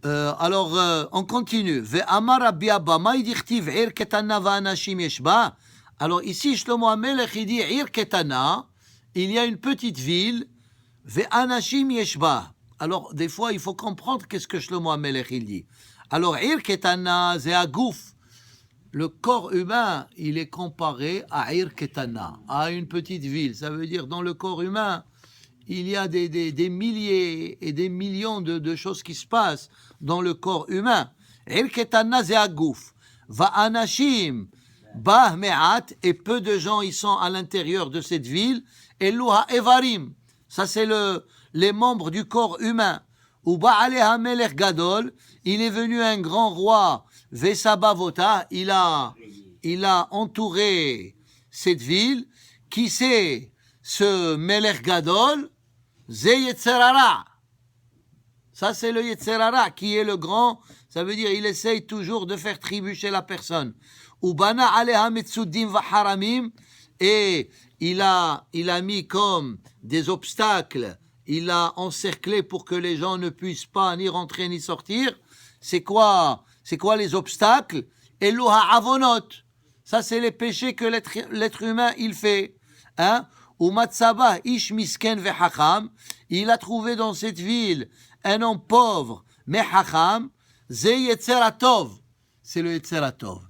On continue. Ve'amar Rabbi Abba, ma yidichtiv ir ketana va'anashim yeshba. Alors ici, Shlomo HaMelech, il dit ir ketana, il y a une petite ville, ve'anashim yeshba. Alors, des fois, il faut comprendre qu'est-ce que Shlomo HaMelech, il dit. Alors, ir ketana, c'est agouf. Le corps humain, il est comparé à ir ketana, à une petite ville. Ça veut dire, dans le corps humain, il y a des milliers et des millions de choses qui se passent dans le corps humain. Ir ketana ze agouf. Va anashim bah me'at, et peu de gens ils sont à l'intérieur de cette ville. Elu ha'evarim, ça c'est les membres du corps humain. Ou ba'aleh melech gadol, il est venu un grand roi. Vesabavota, il a entouré cette ville. Qui c'est ce melech gadol? Ze Yetzerara. Ça, c'est le Yetzerara qui est le grand. Ça veut dire il essaye toujours de faire trébucher la personne. Ubana aleha metsudim vaharamim. Et il a mis comme des obstacles. Il a encerclé pour que les gens ne puissent pas ni rentrer ni sortir. C'est quoi les obstacles? Eloha avonot. Ça, c'est les péchés que l'être humain il fait. Hein? Umatsaba ish misken vechacham, il a trouvé dans cette ville un homme pauvre, mais hacham, ze yetzeratov, c'est le yetzeratov.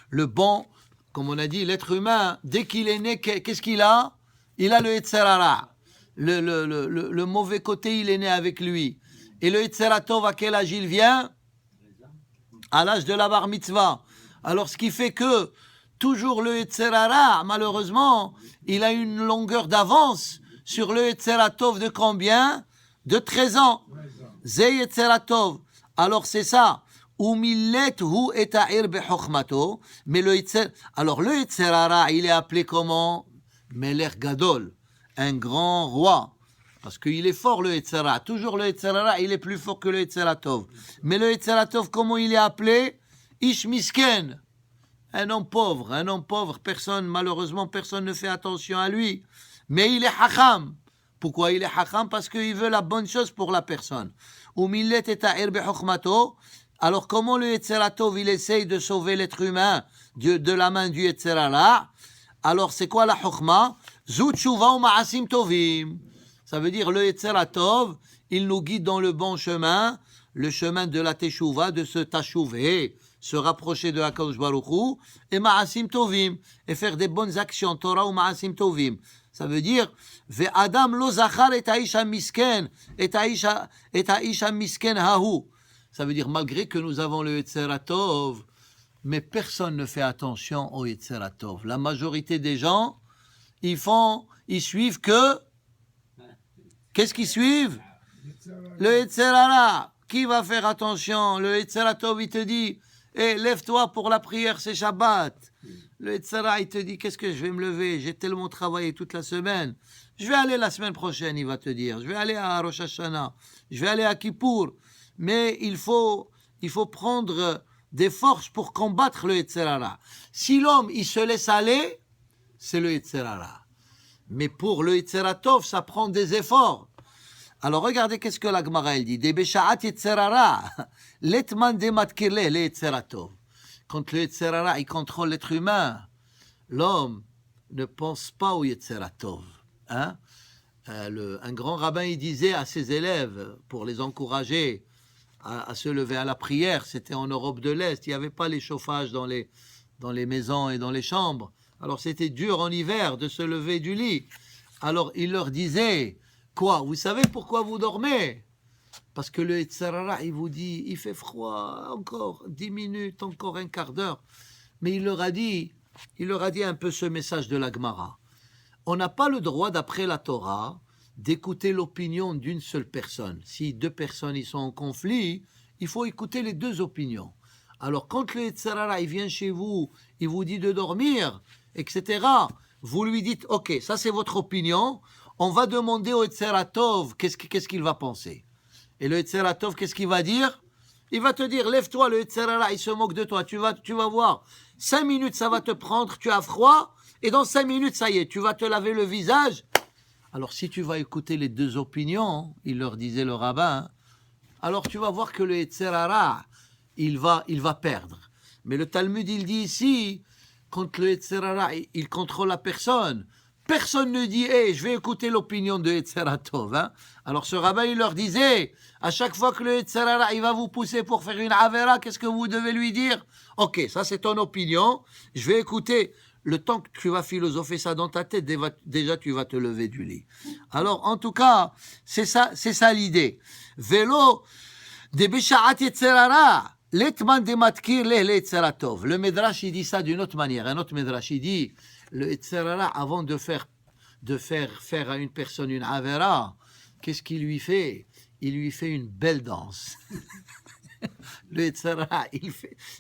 Le bon, comme on a dit, l'être humain, dès qu'il est né, qu'est-ce qu'il a? Il a le yetzerara. Le mauvais côté, il est né avec lui. Et le yetzeratov, à quel âge il vient? À l'âge de la bar mitzvah. Alors, ce qui fait que toujours le Yetzerara, malheureusement, il a une longueur d'avance sur le Yetzeratov de combien? De 13 ans. Ze Yetzeratov. Alors c'est ça. Umillet hu eta'ir bechokhmato. Mais le Yetzerara, il est appelé comment? Melech Gadol, un grand roi. Parce qu'il est fort le Yetzerara. Toujours le Yetzerara, il est plus fort que le Yetzeratov. Mais le Yetzeratov, comment il est appelé? Ish misken. Un homme pauvre, malheureusement, personne ne fait attention à lui. Mais il est hacham. Pourquoi il est hacham? Parce qu'il veut la bonne chose pour la personne. Alors, comment le Yetzeratov, il essaye de sauver l'être humain de la main du Yetzerara? Alors, c'est quoi la chokhma? Zut shuva ma'asim tovim. Ça veut dire, le Yetzeratov, il nous guide dans le bon chemin, le chemin de la teshuva, de se tachouver, se rapprocher de HaKadosh Baruch Hu, et ma'asim tovim, et faire des bonnes actions, Torah ou ma'asim tovim. Ça veut dire, ve'adam lo zachar et ha'isha misken, et ha'isha misken hahu. Ça veut dire, malgré que nous avons le Yetzeratov, mais personne ne fait attention au Yetzeratov. La majorité des gens, ils suivent que, qu'est-ce qu'ils suivent? Le Yetzerara. Qui va faire attention? Le Yetzeratov, il te dit, lève-toi pour la prière, c'est Shabbat. Le Yetzerara, il te dit, qu'est-ce que je vais me lever? J'ai tellement travaillé toute la semaine. Je vais aller la semaine prochaine, il va te dire. Je vais aller à Rosh Hashanah. Je vais aller à Kippour. Mais il faut prendre des forces pour combattre le Yetzerara. Si l'homme, il se laisse aller, c'est le Yetzerara. Mais pour le Yetzeratov, ça prend des efforts. Alors regardez qu'est-ce que la Gemara elle dit. Des Beshaat Yetzerara, letman de matkirle le Yetzeratov. Quand le Yetzerara il contrôle l'être humain, l'homme ne pense pas au Yetzeratov. Hein? Un grand rabbin il disait à ses élèves pour les encourager à se lever à la prière. C'était en Europe de l'Est. Il n'y avait pas les chauffages dans les maisons et dans les chambres. Alors c'était dur en hiver de se lever du lit. Alors il leur disait. Quoi? Vous savez pourquoi vous dormez? Parce que le Yetzerara, il vous dit, il fait froid, encore 10 minutes, encore un quart d'heure. Mais il leur a dit un peu ce message de la Gemara. On n'a pas le droit, d'après la Torah, d'écouter l'opinion d'une seule personne. Si deux personnes ils sont en conflit, il faut écouter les deux opinions. Alors quand le Yetzerara, il vient chez vous, il vous dit de dormir, etc., vous lui dites, ok, ça c'est votre opinion, on va demander au Yetzeratov qu'est-ce qu'il va penser. Et le Yetzeratov, qu'est-ce qu'il va dire? Il va te dire, lève-toi, le Yetzerara, il se moque de toi, tu vas voir. 5 minutes, ça va te prendre, tu as froid, et dans 5 minutes, ça y est, tu vas te laver le visage. Alors si tu vas écouter les deux opinions, il leur disait le rabbin, alors tu vas voir que le Yetzer Hara, il va perdre. Mais le Talmud, il dit ici, quand le Yetzer Hara, il contrôle la personne, personne ne dit, hey, je vais écouter l'opinion de Yetzer Tov. Hein? Alors ce rabbin, il leur disait, à chaque fois que le Yetzer Hara, il va vous pousser pour faire une avera, qu'est-ce que vous devez lui dire? Ok, ça c'est ton opinion, je vais écouter. Le temps que tu vas philosopher ça dans ta tête, déjà tu vas te lever du lit. Alors en tout cas, c'est ça l'idée. Vélo, de Bishaat Yetzer Hara, l'etman de matkir le Yetzer Tov. Le Midrash, il dit ça d'une autre manière. Un autre Midrash, il dit, le Yetzer Hara, avant de faire à une personne une avera, qu'est-ce qu'il lui fait? Il lui fait une belle danse. Le Yetzer Hara,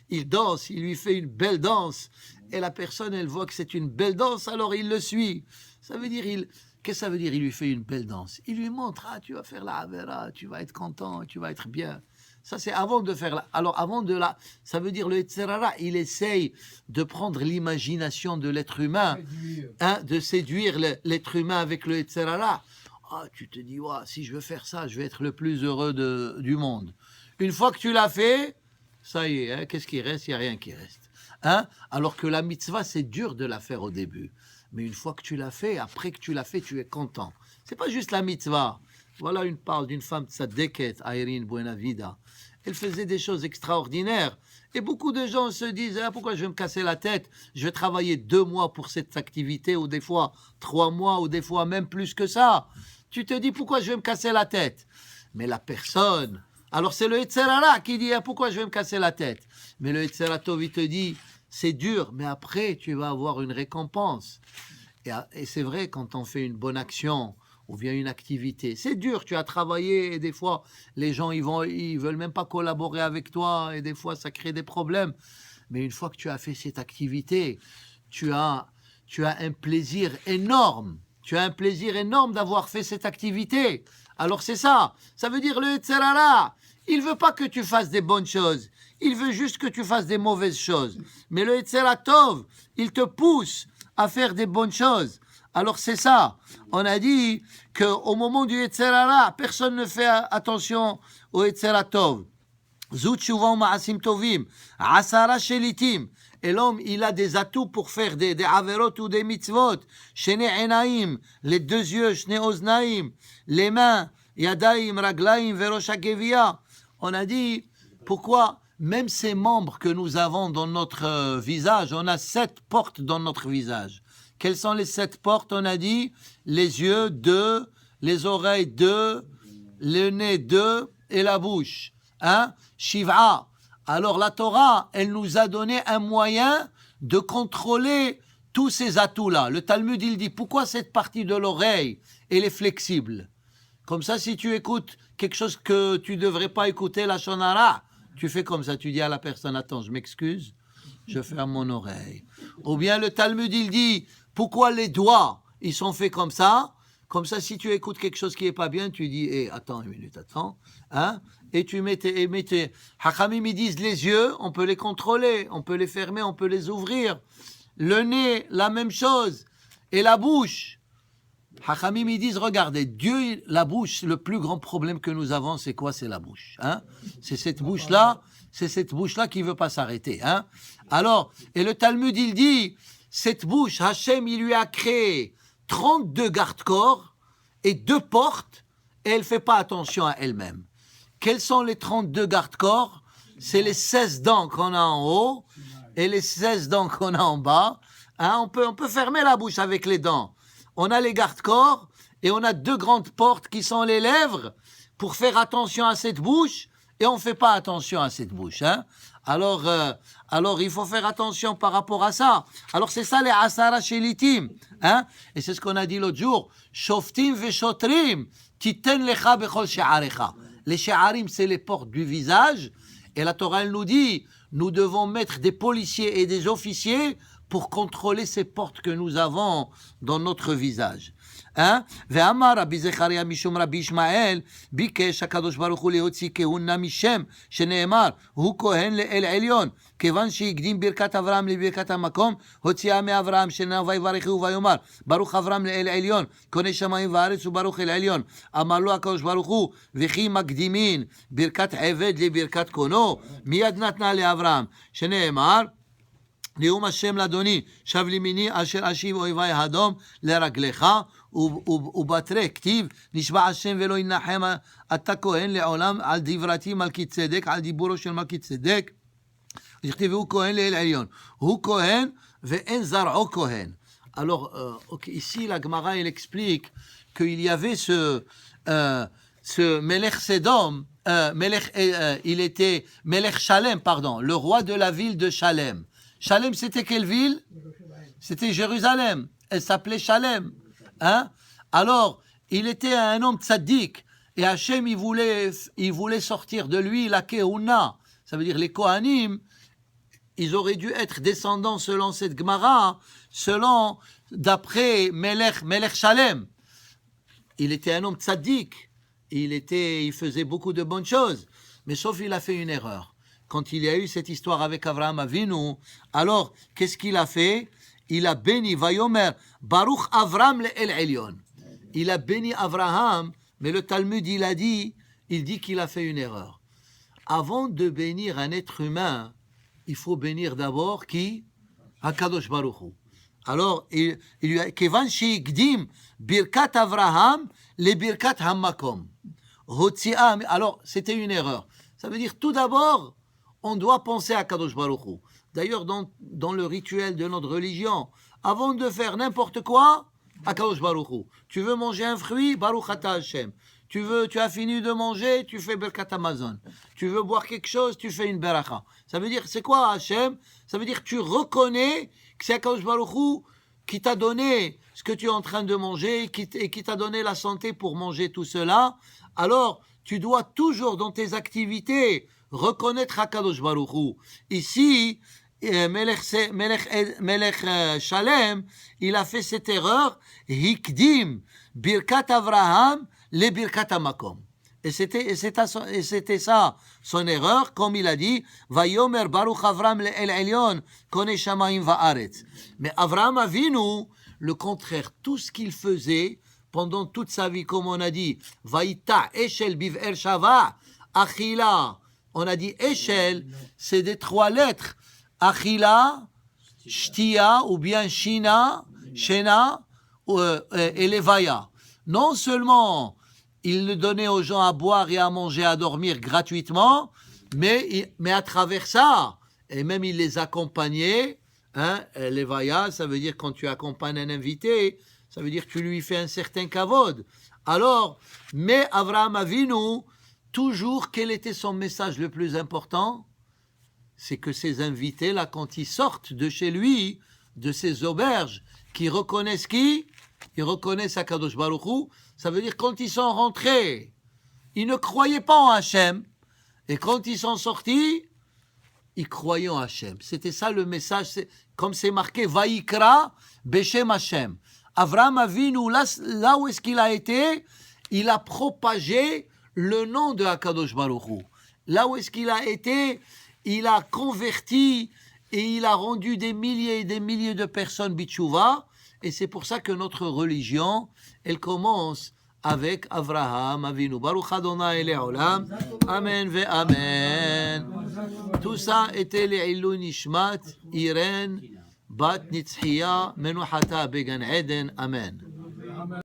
il danse, il lui fait une belle danse. Et la personne, elle voit que c'est une belle danse, alors il le suit. Ça veut dire, qu'est-ce que ça veut dire, il lui fait une belle danse? Il lui montre, tu vas faire la avera, tu vas être content, tu vas être bien. Ça, c'est avant de faire la... Alors, ça veut dire, le Yetzer Hara, il essaye de prendre l'imagination de l'être humain, de séduire l'être humain avec le Yetzer Hara. Tu te dis, si je veux faire ça, je vais être le plus heureux du monde. Une fois que tu l'as fait, ça y est, qu'est-ce qui reste? Il n'y a rien qui reste. Alors que la mitzvah, c'est dur de la faire au début. Mais une fois que tu l'as fait, après que tu l'as fait, tu es content. C'est pas juste la mitzvah. Voilà parle d'une femme tzadeket, Irene Buenavida. Elle faisait des choses extraordinaires. Et beaucoup de gens se disent, pourquoi je vais me casser la tête? Je vais travailler 2 mois pour cette activité, ou des fois 3 mois, ou des fois même plus que ça. Tu te dis, pourquoi je vais me casser la tête? Mais la personne... Alors c'est le Yetzer Hara qui dit, pourquoi je vais me casser la tête? Mais le Yetzer Tov, il te dit, c'est dur, mais après, tu vas avoir une récompense. Et c'est vrai, quand on fait une bonne action, ou bien une activité, c'est dur, tu as travaillé, et des fois, les gens, ils veulent même pas collaborer avec toi, et des fois, ça crée des problèmes. Mais une fois que tu as fait cette activité, tu as un plaisir énorme. Tu as un plaisir énorme d'avoir fait cette activité. Alors c'est ça. Ça veut dire le Yetzer Hara, il veut pas que tu fasses des bonnes choses. Il veut juste que tu fasses des mauvaises choses. Mais le Yetzer Tov, il te pousse à faire des bonnes choses. Alors c'est ça. On a dit qu'au moment du Yetzer Hara, personne ne fait attention au Yetzer Tov. Zut shuva ma'asim tovim, asara shelitim. Et l'homme, il a des atouts pour faire des averot ou des mitzvot. Shene enaim, les 2 yeux, shne oznaim, les mains, yadaim, raglaim, verosh hagevia. On a dit, pourquoi même ces membres que nous avons dans notre visage, on a 7 portes dans notre visage. Quelles sont les 7 portes? On a dit, les yeux, 2, les oreilles, 2, le nez, 2, et la bouche. Shiv'a. Alors la Torah, elle nous a donné un moyen de contrôler tous ces atouts-là. Le Talmud, il dit, pourquoi cette partie de l'oreille, elle est flexible? Comme ça, si tu écoutes quelque chose que tu ne devrais pas écouter, la shonara, tu fais comme ça, tu dis à la personne, attends, je m'excuse, je ferme mon oreille. Ou bien le Talmud, il dit, pourquoi les doigts, ils sont faits comme ça? Comme ça, si tu écoutes quelque chose qui n'est pas bien, tu dis, attends une minute, attends. Et tu mets tes... Hachamim, ils disent, les yeux, on peut les contrôler, on peut les fermer, on peut les ouvrir. Le nez, la même chose. Et la bouche. Hachamim, ils disent, regardez, Dieu, la bouche, le plus grand problème que nous avons, c'est quoi? C'est la bouche. C'est cette bouche-là qui ne veut pas s'arrêter. Alors, et le Talmud, il dit, cette bouche, Hachem, il lui a créé 32 garde-corps et 2 portes, et elle ne fait pas attention à elle-même. Quels sont les 32 garde-corps? C'est les 16 dents qu'on a en haut et les 16 dents qu'on a en bas. On peut fermer la bouche avec les dents. On a les garde-corps et on a 2 grandes portes qui sont les lèvres pour faire attention à cette bouche, et on ne fait pas attention à cette bouche. Alors, il faut faire attention par rapport à ça. Alors, c'est ça les asara shelitim. Et c'est ce qu'on a dit l'autre jour. Shoftim veshotrim, titen lecha bechol she'arecha. Les she'arim, c'est les portes du visage. Et la Torah, elle nous dit, nous devons mettre des policiers et des officiers pour contrôler ces portes que nous avons dans notre visage. ואמר רבי זכריה משום רבי ישמעאל, ביקש הקדוש ברוך הוא להוציא כהונה משם, שנאמר, הוא כהן לאל עליון. כיוון שהקדים ברכת אברהם לברכת המקום, הוציאה מאברהם שנאמר ויברכהו ויאמר, ברוך אברהם לאל עליון, קונה שמיים וארץ וברוך אל עליון. אמר לו הקדוש ברוך הוא, וכי מקדימין ברכת עבד לברכת קונו, מיד נתנה לאברהם, שנאמר, נאום השם לאדוני, שב לימיני אשר אשיב אויבי הדום לרגליך, ובתרי כתיב, נשבע השם ולא ינחם אתה כהן לעולם על דברתי מלכי צדק, על דיבורו של מלכי צדק, כתיב הוא כהן לאל עליון, הוא כהן ואין זרעו כהן. Alors, ici la Gemara elle explique qu'il y avait ce Melech Sedom, il était Melech Shalem, pardon, le roi de la ville de Shalem. Shalem, c'était quelle ville? C'était Jérusalem. Elle s'appelait Shalem. Hein? Alors, il était un homme tzaddik. Et Hachem, il voulait sortir de lui la Kehuna. Ça veut dire les Kohanim, ils auraient dû être descendants selon cette Gemara, d'après Melech Shalem. Il était un homme tzaddik. Il faisait beaucoup de bonnes choses. Mais sauf il a fait une erreur. Quand il y a eu cette histoire avec Avraham Avinu, alors, qu'est-ce qu'il a fait? Il a béni, Vayomer, Baruch Avram le'el Elyon. Il a béni Avraham, mais le Talmud, il dit qu'il a fait une erreur. Avant de bénir un être humain, il faut bénir d'abord qui? HaKadosh Baruch Hu. Alors, il lui a Kevan she'ikdim birkat Avraham le birkat hamakom. Alors, c'était une erreur. Ça veut dire, tout d'abord, on doit penser à Kadosh Baruch Hu. D'ailleurs, dans le rituel de notre religion, avant de faire n'importe quoi, à Kadosh Baruch Hu. Tu veux manger un fruit, Baruch Ata Hashem. Tu as fini de manger, tu fais Berkat Amazon. Tu veux boire quelque chose, tu fais une Beracha. Ça veut dire, c'est quoi Hashem? Ça veut dire, tu reconnais que c'est Kadosh Baruch Hu qui t'a donné ce que tu es en train de manger et qui t'a donné la santé pour manger tout cela. Alors, tu dois toujours, dans tes activités, reconnaître HaKadosh Baruch Hu. Ici, Melech Shalem, il a fait cette erreur, Hikdim, Birkat Avraham, le Birkat Hamakom. Et c'était ça, son erreur, comme il a dit, Vayomer Baruch Avraham el Elyon, Kone Shamayim Va'aretz. Mais Avraham Avinu, le contraire, tout ce qu'il faisait pendant toute sa vie, comme on a dit, Vaïta Eshel Biv'er Shava, Achila. On a dit Eshel, c'est des 3 lettres. Achila, Shtia, ou bien Shina, Shena, et Levaya. Non seulement il le donnait aux gens à boire et à manger, à dormir gratuitement, mais à travers ça, et même il les accompagnait. Levaya, ça veut dire quand tu accompagnes un invité, ça veut dire que tu lui fais un certain kavod. Alors, mais Avraham Avinu, toujours, quel était son message le plus important? C'est que ces invités-là, quand ils sortent de chez lui, de ces auberges, qu'ils reconnaissent qui? Ils reconnaissent HaKadosh Baruch Hu. Ça veut dire quand ils sont rentrés, ils ne croyaient pas en Hachem. Et quand ils sont sortis, ils croyaient en Hachem. C'était ça le message, comme c'est marqué, Vaïkra Beshem Hachem. Avraham Avinu, là où est-ce qu'il a été? Il a propagé le nom de HaKadosh Baruch Hu. Là où est-ce qu'il a été? Il a converti et il a rendu des milliers et des milliers de personnes bitchouva. Et c'est pour ça que notre religion, elle commence avec Avraham Avinu. Baruch Adonai Le'olam. Amen ve Amen. Tout ça était Le'ilou Nishmat, Irène, Bat Nitzhiya, Menuhata Began Eden. Amen.